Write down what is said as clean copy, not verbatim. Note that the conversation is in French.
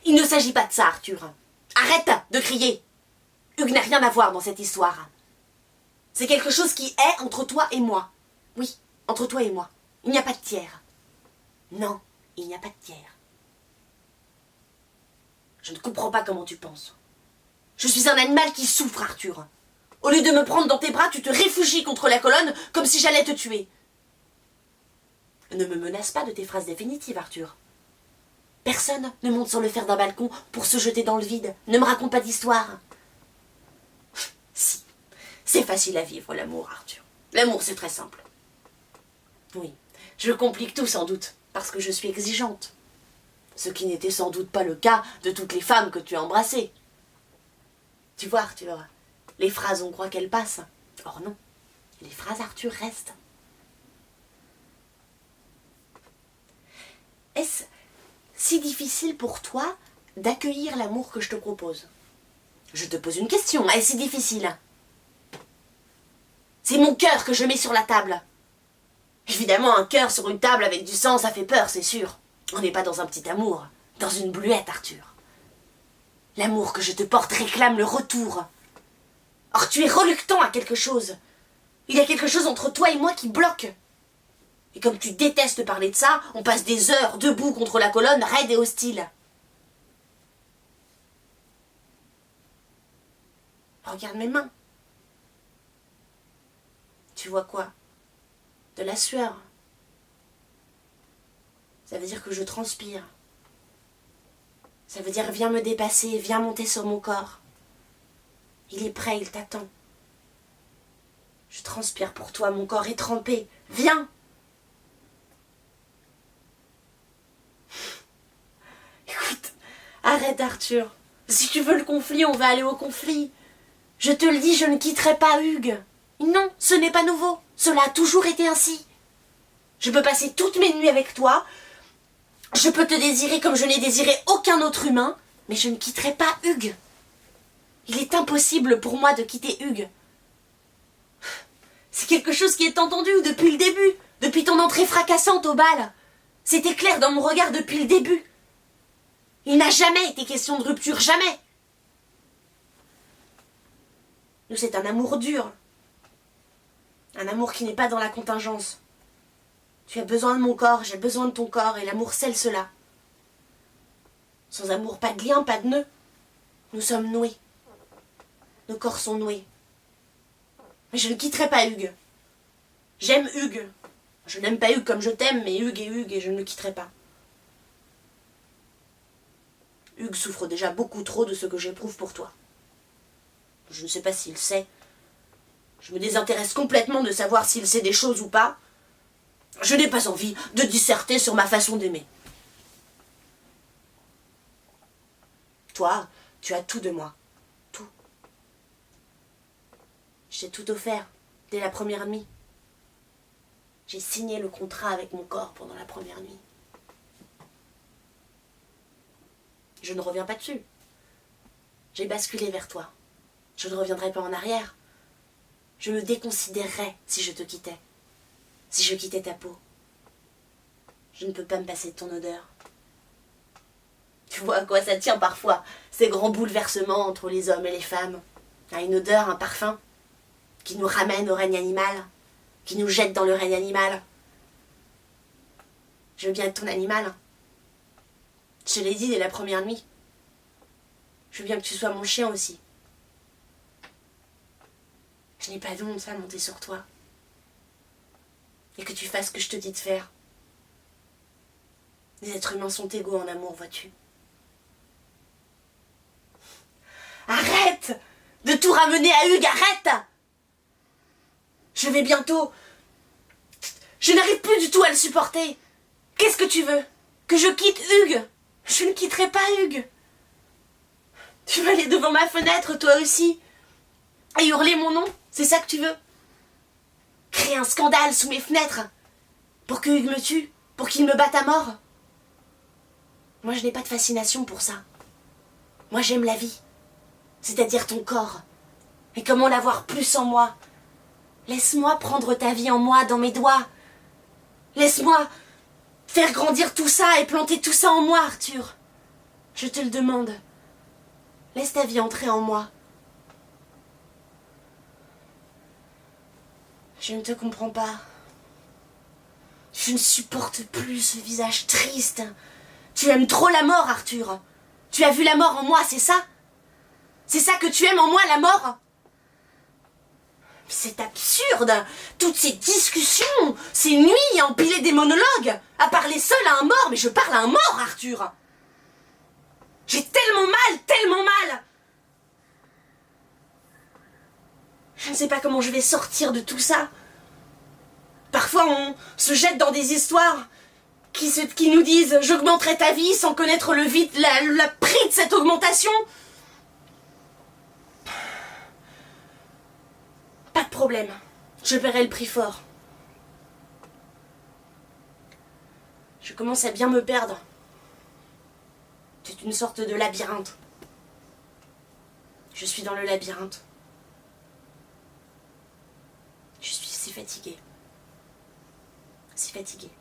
Il ne s'agit pas de ça, Arthur. Arrête de crier. Hugues n'a rien à voir dans cette histoire. C'est quelque chose qui est entre toi et moi. Oui, entre toi et moi. Il n'y a pas de tiers. Non, il n'y a pas de tiers. Je ne comprends pas comment tu penses. Je suis un animal qui souffre, Arthur. Au lieu de me prendre dans tes bras, tu te réfugies contre la colonne comme si j'allais te tuer. Ne me menace pas de tes phrases définitives, Arthur. Personne ne monte sur le fer d'un balcon pour se jeter dans le vide. Ne me raconte pas d'histoire. Si, c'est facile à vivre, l'amour, Arthur. L'amour, c'est très simple. Oui, je complique tout sans doute, parce que je suis exigeante. Ce qui n'était sans doute pas le cas de toutes les femmes que tu as embrassées. Tu vois, Arthur, les phrases, on croit qu'elles passent. Or non, les phrases, Arthur, restent. Est-ce si difficile pour toi d'accueillir l'amour que je te propose? Je te pose une question, est-ce si difficile? C'est mon cœur que je mets sur la table. Évidemment, un cœur sur une table avec du sang, ça fait peur, c'est sûr. On n'est pas dans un petit amour, dans une bluette, Arthur. L'amour que je te porte réclame le retour. Or, tu es reluctant à quelque chose. Il y a quelque chose entre toi et moi qui bloque. Et comme tu détestes parler de ça, on passe des heures debout contre la colonne, raide et hostile. Regarde mes mains. Tu vois quoi? De la sueur. Ça veut dire que je transpire. Ça veut dire viens me dépasser, viens monter sur mon corps. Il est prêt, il t'attend. Je transpire pour toi, mon corps est trempé. Viens! Écoute, arrête Arthur. Si tu veux le conflit, on va aller au conflit. Je te le dis, je ne quitterai pas Hugues. Non, ce n'est pas nouveau. Cela a toujours été ainsi. Je peux passer toutes mes nuits avec toi. Je peux te désirer comme je n'ai désiré aucun autre humain, mais je ne quitterai pas Hugues. Il est impossible pour moi de quitter Hugues. C'est quelque chose qui est entendu depuis le début, depuis ton entrée fracassante au bal. C'était clair dans mon regard depuis le début. Il n'a jamais été question de rupture, jamais. Nous, c'est un amour dur. Un amour qui n'est pas dans la contingence. Tu as besoin de mon corps, j'ai besoin de ton corps, et l'amour scelle cela. Sans amour, pas de lien, pas de nœud. Nous sommes noués. Nos corps sont noués. Mais je ne quitterai pas Hugues. J'aime Hugues. Je n'aime pas Hugues comme je t'aime, mais Hugues, et je ne le quitterai pas. Hugues souffre déjà beaucoup trop de ce que j'éprouve pour toi. Je ne sais pas s'il sait. Je me désintéresse complètement de savoir s'il sait des choses ou pas. Je n'ai pas envie de disserter sur ma façon d'aimer. Toi, tu as tout de moi. Tout. J'ai tout offert dès la première nuit. J'ai signé le contrat avec mon corps pendant la première nuit. Je ne reviens pas dessus. J'ai basculé vers toi. Je ne reviendrai pas en arrière. Je me déconsidérerais si je te quittais. Si je quittais ta peau. Je ne peux pas me passer de ton odeur. Tu vois à quoi ça tient parfois, ces grands bouleversements entre les hommes et les femmes. À une odeur, un parfum, qui nous ramène au règne animal, qui nous jette dans le règne animal. Je veux bien être ton animal. Je te l'ai dit dès la première nuit. Je veux bien que tu sois mon chien aussi. Je n'ai pas de honte à monter sur toi. Et que tu fasses ce que je te dis de faire. Les êtres humains sont égaux en amour, vois-tu. Arrête de tout ramener à Hugues, arrête! Je vais bientôt... Je n'arrive plus du tout à le supporter. Qu'est-ce que tu veux? Que je quitte Hugues? Je ne quitterai pas Hugues. Tu vas aller devant ma fenêtre, toi aussi, et hurler mon nom? C'est ça que tu veux? Créer un scandale sous mes fenêtres pour que Hugues me tue, pour qu'il me batte à mort? Moi, je n'ai pas de fascination pour ça. Moi, j'aime la vie, c'est-à-dire ton corps. Et comment l'avoir plus en moi? Laisse-moi prendre ta vie en moi, dans mes doigts. Laisse-moi faire grandir tout ça et planter tout ça en moi, Arthur. Je te le demande. Laisse ta vie entrer en moi. Je ne te comprends pas. Je ne supporte plus ce visage triste. Tu aimes trop la mort, Arthur. Tu as vu la mort en moi, c'est ça? C'est ça que tu aimes en moi, la mort? C'est absurde. Toutes ces discussions, ces nuits à empiler des monologues, à parler seul à un mort. Mais je parle à un mort, Arthur. J'ai tellement mal, tellement mal. Je ne sais pas comment je vais sortir de tout ça. Parfois, on se jette dans des histoires qui nous disent « J'augmenterai ta vie sans connaître le vide, la prix de cette augmentation. » Pas de problème. Je paierai le prix fort. Je commence à bien me perdre. C'est une sorte de labyrinthe. Je suis dans le labyrinthe. Je suis si fatiguée. Si fatiguée.